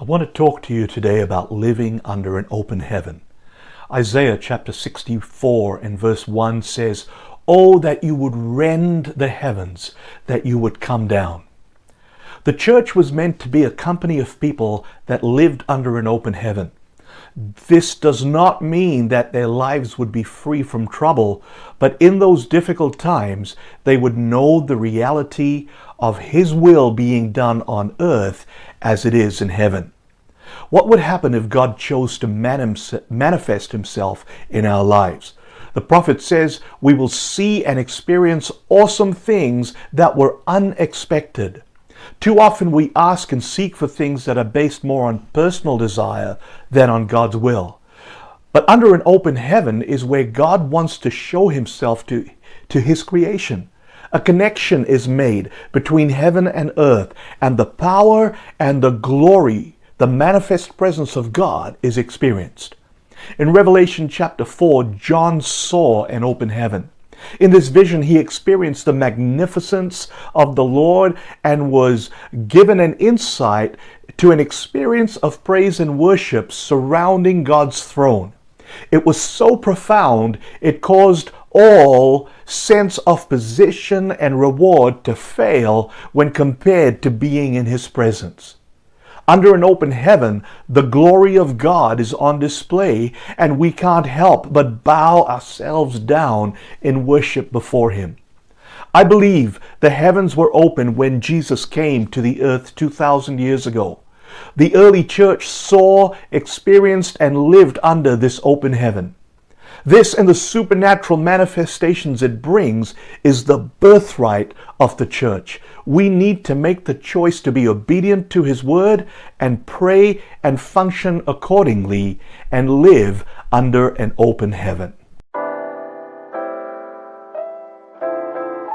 want to talk to you today about living under an open heaven. Isaiah chapter 64 and verse 1 says, "Oh, that you would rend the heavens, that you would come down." The church was meant to be a company of people that lived under an open heaven. This does not mean that their lives would be free from trouble, but in those difficult times, they would know the reality of His will being done on earth as it is in heaven. What would happen if God chose to manifest Himself in our lives? The prophet says we will see and experience awesome things that were unexpected. Too often we ask and seek for things that are based more on personal desire than on God's will. But under an open heaven is where God wants to show Himself to His creation. A connection is made between heaven and earth, and the power and the glory, the manifest presence of God is experienced. In Revelation chapter 4, John saw an open heaven. In this vision, he experienced the magnificence of the Lord and was given an insight to an experience of praise and worship surrounding God's throne. It was so profound, it caused all sense of position and reward to fail when compared to being in His presence. Under an open heaven, the glory of God is on display, and we can't help but bow ourselves down in worship before Him. I believe the heavens were open when Jesus came to the earth 2,000 years ago. The early church saw, experienced, and lived under this open heaven. This and the supernatural manifestations it brings is the birthright of the church. We need to make the choice to be obedient to His word and pray and function accordingly and live under an open heaven.